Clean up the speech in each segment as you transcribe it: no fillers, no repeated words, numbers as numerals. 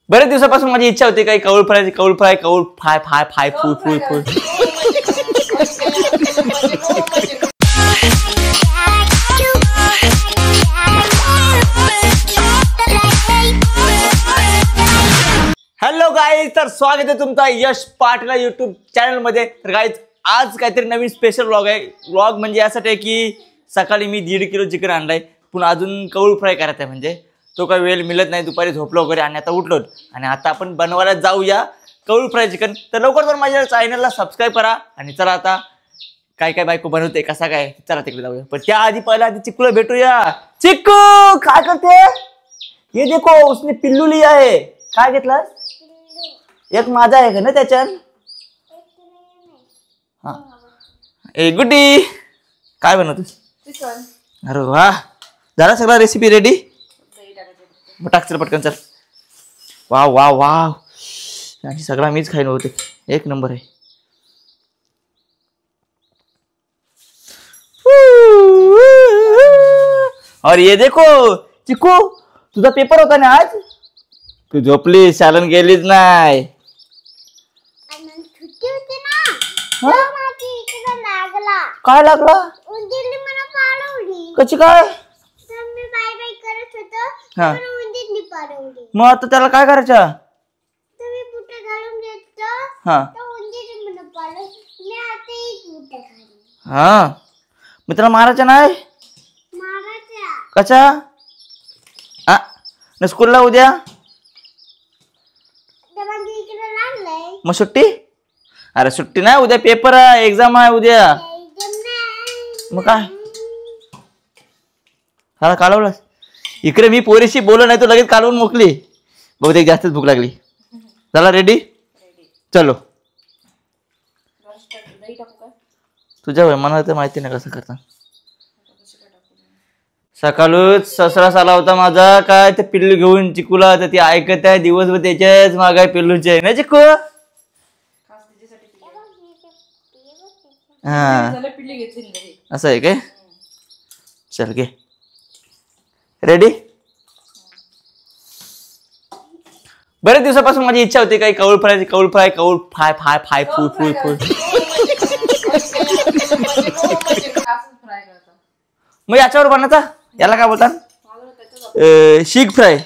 बरेच दिवसापासून माझी इच्छा होती काही कौल फ्राय फाय फाय फाय फुल फुल फुल. हॅलो गाईज, तर स्वागत आहे तुमचा यश पाटील युट्यूब चॅनल मध्ये. तर गाईज आज काहीतरी नवीन स्पेशल व्लॉग आहे. व्लॉग म्हणजे यासाठी आहे की सकाळी मी 1.5 किलो चिकन आणलाय, पण अजून कौल फ्राय करायचा आहे. म्हणजे तो काही वेळ मिळत नाही, दुपारी झोपलो वगैरे आणि आता उठलो आणि आता आपण बनवायला जाऊया कौल फ्राय चिकन. तर लवकर तर माझ्या चॅनलला सबस्क्राईब करा आणि चला आता काय काय बायको बनवते कसा काय चला तिकडे जाऊया. पण त्या आधी पहिला आधी चिक्कूला भेटूया. चिक्कू काय करते? ये देखो उसने पिल्लू लिया है. काय घेतला? एक माझा आहे का ना त्याच्यात? हा ए गुड्डी काय बनवतोस? अरे वा, झाला सगळा रेसिपी रेडी? टाक चल पटकन चल. वाव वाव वाव, आणि सगळा मीच खाईन होते. एक नंबर आहे. और ये देखो चिकू, तुझा पेपर होता ना आज? तू झोपली, शाळेत गेलीच नाही. काय लागला? कशी काय? मग आता त्याला काय करायचं? हा मग त्याला मारायचं नाही? कशा? न स्कूलला उद्या मग सुट्टी? अरे सुट्टी नाही, उद्या पेपर आहे, एक्झाम आहे उद्या. मग काय हा काढवलास? इकडे मी पोरीशी बोललो नाही, तो लगेच काढवून मोकली. बहुतेक जास्तच भूक लागली. चला रेडी? चलो. तुझ्या मला तर माहिती नाही कसं करता. सकाळूच ससरा साला होता माझा, काय ते पिल्लू घेऊन चिकूला, तर ती ऐकत आहे दिवसभर त्याच्याच मागाय पिल्लूचे ना चिकू. हा असं आहे काय? चल घे. रेडी? बरेच दिवसापासून माझी इच्छा होती काही कौल फाय फाय फुल फुल फुल. मग याच्यावर बनवायचा, याला काय बोलतात? शीख फ्राय.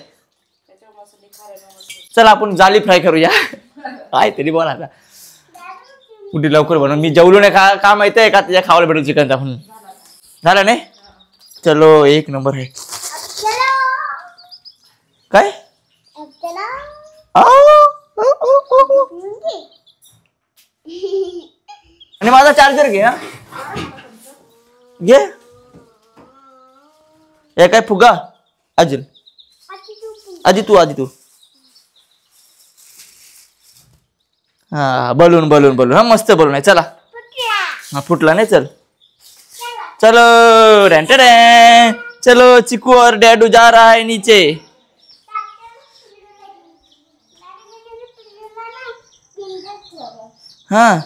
चला आपण जाली फ्राय करूया. काय तरी बोला आता कुठे लवकर बनवून. मी जेवलो नाही, का माहिती आहे का त्याच्या खावायला भेटेल चिकनचा म्हणून. झालं नाही? चलो एक नंबर आहे. काय आणि माझा चार्जर घे. हा घे. हे काय फुगा? अजून आधी तू हा बलून हा मस्त बलून आहे. चला हा फुटला नाही. चल चलो रॅन चलो, चिकू और डैडू जा रहा है नीचे. हाँ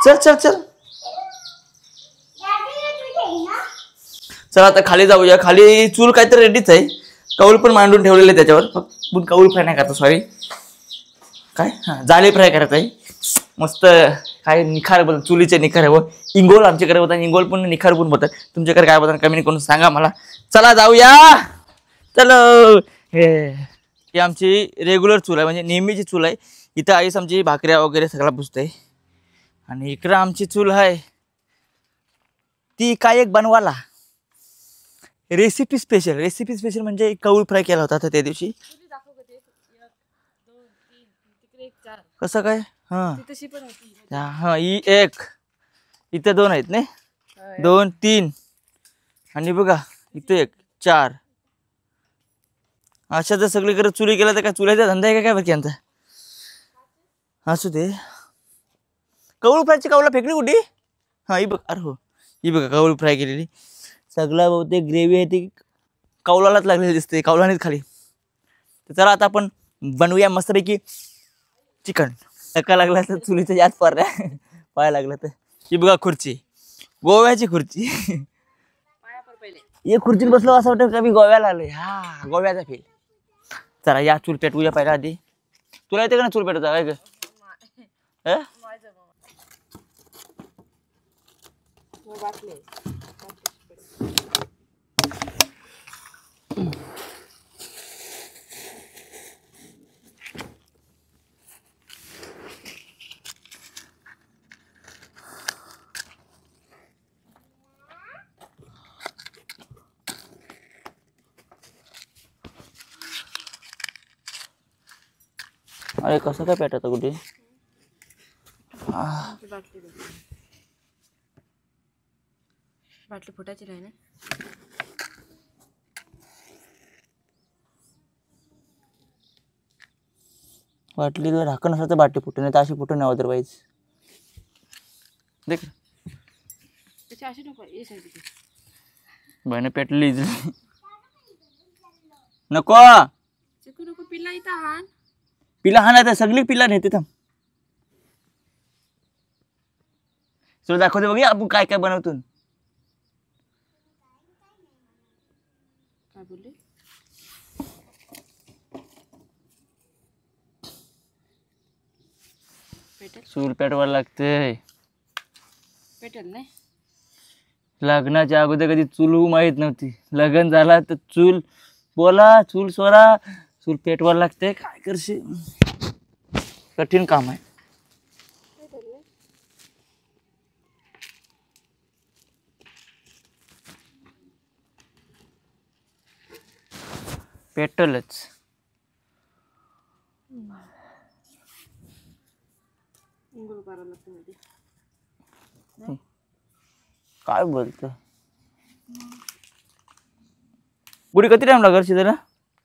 चल चल चल चल आता खाली जाऊया. खाली चूल काहीतरी रेडीच आहे, कौल पण मांडून ठेवलेले त्याच्यावर. फक्त कौल फ्राय नाही करता, सॉरी काय हा जाली फ्राय करत आहे. मस्त काय निखार बोल, चुलीचे निखार आहे. व इंगोल आमच्याकडे होता, इंगोल पण निखार पण होतात. तुमच्याकडे काय होतं कमेंट करून सांगा मला. चला जाऊया. चलो ही आमची रेग्युलर चूल आहे, म्हणजे नेहमीची चूल आहे. इथं आईस आमची भाकऱ्या वगैरे सगळा पुसते. आणि इकडं आमची चूल आहे ती काय एक बनवाला रेसिपी स्पेशल म्हणजे कौल फ्राय केला होता त्या दिवशी. कसं काय? हा एक इथे 2 आहेत ना, 2 3 आणि बघा इथे 1 4. अशा जर सगळीकडे चुली केला तर काय चुलीचा धंदा आहे का काय बाकी यांचा? असू दे. कौल फ्रायची कौला फेकली कुठे? हा ही बघ. अरे हो ही बघा कौल फ्राय केलेली. सगळा बहुतेक ग्रेव्ही आहे ती कौलालाच लागलेली दिसते, कौलानेच खाली. तर चला आता आपण बनवूया मस्तपैकी चिकन. धक्का लागला तर चुलीच्या यात पाय लागला तर. ही बघा खुर्ची, गोव्याची खुर्ची. हे खुर्चीत बसलो असं वाटतं का मी गोव्याला आलोय. हा गोव्याचा फील. चला या चूल पेटवूया पहिला आधी. तुला येते का ना चूल पेटवता काय ग? अरे कसं काय पेटत कुठे? बाटली फुटायची नाही ना. बाटली ढाकण असं तर बाटली फुटून नाही तर अशी फुटून नाही अदरवाईज. देख अशी नको बहिणी पेटली नको नको पिल्ला इथं हान. पिला हा नाही सगळी पिला नेते थांब. तुला दाखवते बघ आपण काय काय बनवतो. काय बोलले? चूल पेटवायला लागते. पेटेल नाही. लग्नाच्या अगोदर कधी चूल माहित नव्हती. लग्न झाला तर चूल बोला चूल सोरा चूल पेटवायला लागते. काय करशील कठीण काम आहे. पेटलच. काय बोलत बुडी किती टाइम लागल शिजायला?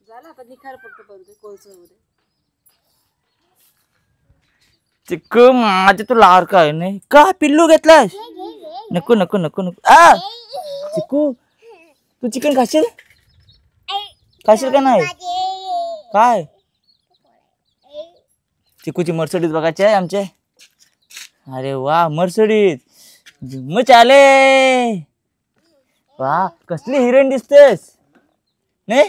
झाला आता निखार फक्त बनते कोळसामध्ये. चिक्कू माझे तू लार काय नाही का पिल्लू घेतलास? नको नको नको नको आ चिक्कू तू चिकन खाशील? खाशील का नाही? काय चिकूची मर्सडीज बघायची आहे आमचे. अरे वा मर्सडीज मग चाले. वा कसली हिरोईन दिसतेस नाही?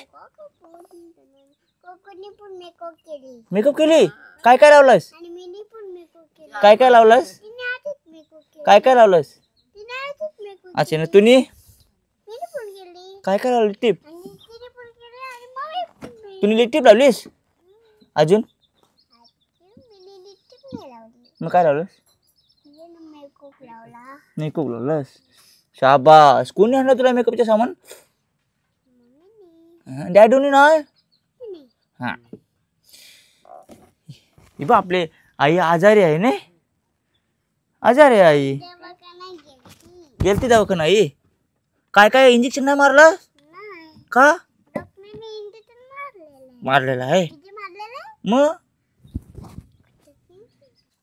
मेकअप केली? काय काय लावलंस? काय काय लावलंस? काय काय लावलंस? अच्छा ना तुम्ही काय काय लावलं? टिप तुम्ही लिप टिप लावलीस? अजून मग काय लावलंस? मेकअप लावलंस. शाबास. कोणी आणलं तुला मेकअपचे सामान? डॅडूनी नाही. हा बा आपले आई आजारी आहे ना. आजारी आहे आई. गेलती दवाखाना आई. काय काय इंजेक्शन नाही मारलं का? मारलेला आहे मग.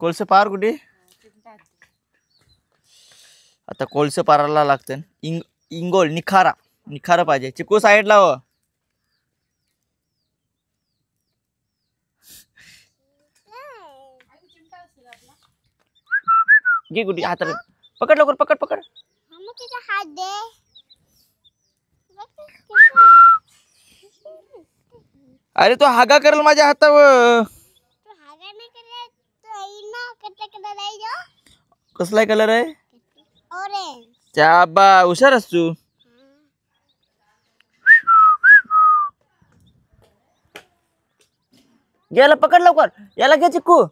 कोळसे पार कुठे? आता कोळसे पारायला लागतं. इंगोल निखारा निखारा पाहिजे. चिकू साईड लाव. घे कुठे हाताला पकड लवकर पकड पकड. अरे तो हागा करेल माझ्या हातावर. कसला कलर आहे? बा हुशार असतो. याला पकड लवकर. याला घे चिक्कू.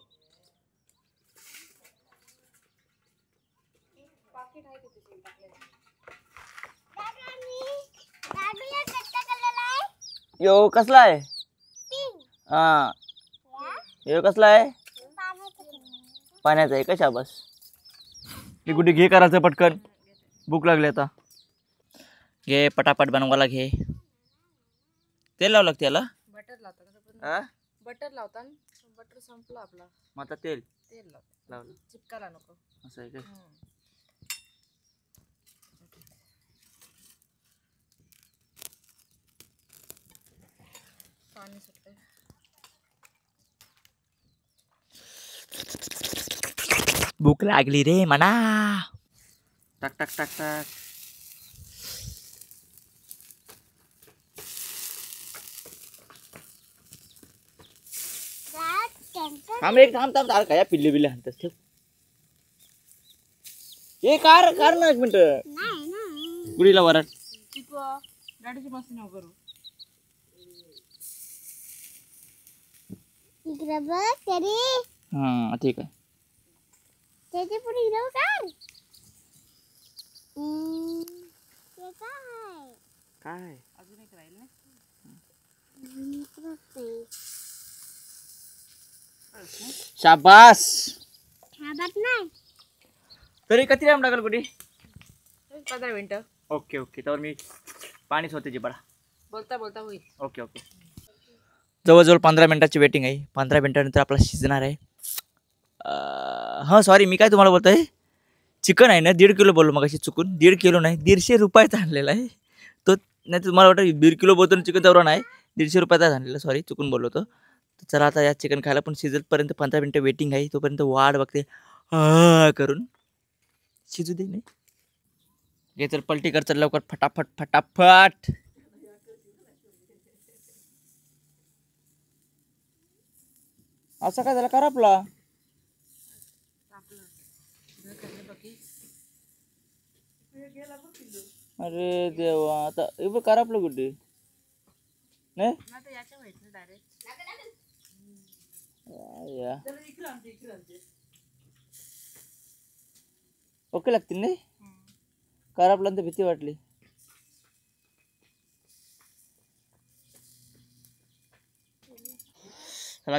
यो कसला आहे? हा यो कसला आहे? पाण्याचा आहे का? शाबास. हे कुठे घे करायचं पटकन. भूक लागली आता. घे पटापट बनवायला घे. तेल लावलं लागते याला. बटर लावता. बटर लावता. बटर संपलं आपला. मग आता तेल लावलं. चिपकायला नको असं आहे का? पाणी सुटतंय. भूक लागली रे म्हणा. टाक टाक टाक टाक. एक थांब थांब थांब काय पिल्ले बिल्ले हाणतात ठेव. ए कार कार ना एक मिनिट गुडीला वरात गाडीची मस्ती नको करू. हा ठीक आहे. काय अजून एक राहील ना. शाबास. तरी किती टाइम लागेल गुडी? 15 मिनिटं. ओके ओके तर मी पाणी स्वतःची बडा बोलता बोलता होईल. Okay okay. जवळजवळ 15 मिनिटाची वेटिंग आहे. 15 मिनिटानंतर आपला शिजणार आहे. हां सॉरी मी काय तुम्हाला बोलतो आहे चिकन आहे ना 1.5 किलो बोललो मग अशी चुकून 1.5 किलो नाही 150 रुपयाचा आणलेला आहे तो. नाही तुम्हाला वाटतं 1.5 किलो बोलतो चिकन तेवढा नाही 150 रुपयाचा आणलेला सॉरी चुकून बोललो होतो. तर चला आता या चिकन खायला पण शिजेपर्यंत 15 मिनिटं वेटिंग आहे. तोपर्यंत वाट बघते करून शिजू दे नाही. घे तर पलटी कर चल लवकर फटाफट फटाफट. असं काय झालं कर आपला. अरे देवा आता एवढं कर आपलं कुठे नाही ओके लागतील नाही कर आपला तर भीती वाटली.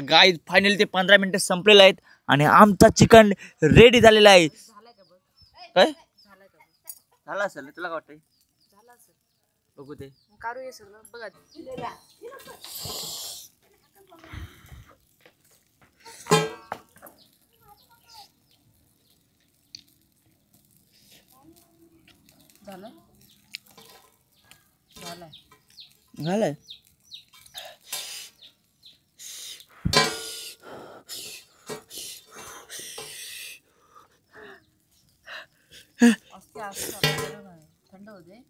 गाईज फायनली ते 15 मिनिटं संपलेले आहेत आणि आमचा चिकन रेडी झालेला आहे. काय झाला असेल तुला काय वाटतंय? बघू ते काढू हे सगळं बघा. झालंय झालंय झालंय. थंड होते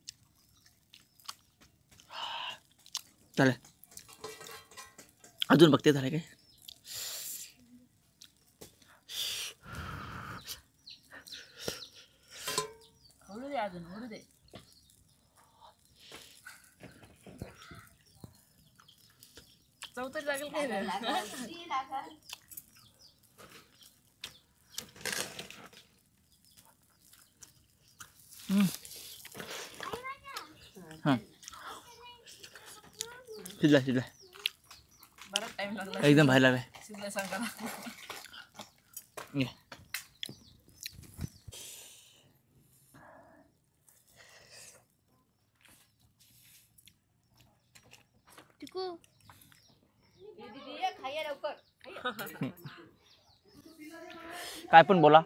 चालेल अजून बघते झालं काय. हळू दे अजून हळू दे. चौथं लागेल काय हां शिजला शिजला बराच टाइम लागला एकदम भारी लागलाय. शिजला सांगा. काय पण बोला.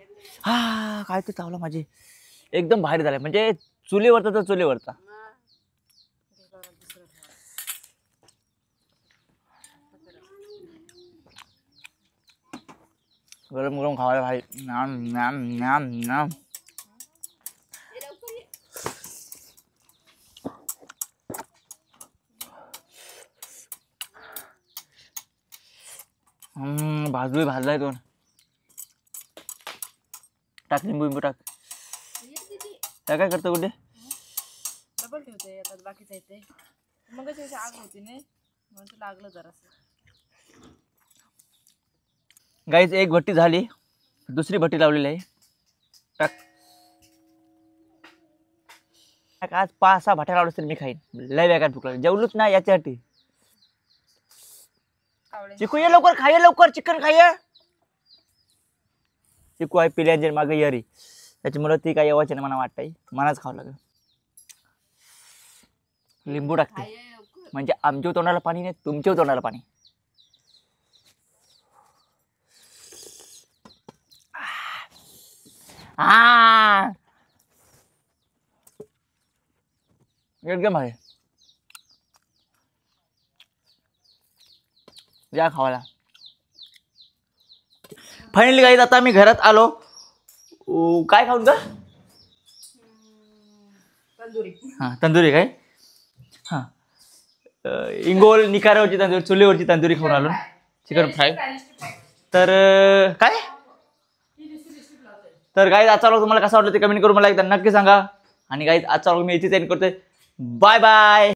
हा काय ते चावला माझे एकदम भारी झालंय म्हणजे चुलीवरचा तर चुलीवरचा. गरम गरम खावायला भाई नाम नाम नाम नाम. भाजलाय दोन टाक लिंबू लिंबू टाक. त्या काय करतो कुठे डबल ठेवते आता बाकीचं येते मग आग होती नाही म्हणून ते लागलं जरासं. गाईज एक भट्टी झाली दुसरी भट्टी लावलेली आहे. टाक आज 5-6 भट्ट्या लावलं तर मी खाईन. लय वेगात भूक लागली जेवलोच ना याच्यासाठी. चिकू ये लवकर खाय लवकर चिकन खाय. चिकू आहे पिल्यांच्या मागे यरी त्याच्यामुळे ती काय येवायची नाही मला वाटतंय मलाच खावं लागेल. लिंबू टाकते म्हणजे आमच्या तोंडाला पाणी नाही तुमच्या तोंडाला पाणी. एकदम आहे या खावायला. फायनली गाईज आता मी घरात आलो. काय खाऊन का तंदुरी. हां तंदुरी काय हां इंगोल निकारावरची तंदुरी चुलीवरची तंदुरी खाऊन आलो. चिकन फ्राय तर काय तर गाईज आजचा व्लॉग तुम्हाला कसा वाटला ते कमेंट करून मला एकदा नक्की सांगा. आणि गाईज आजचा व्लॉग मी इथेच एंड करतोय. Bye bye.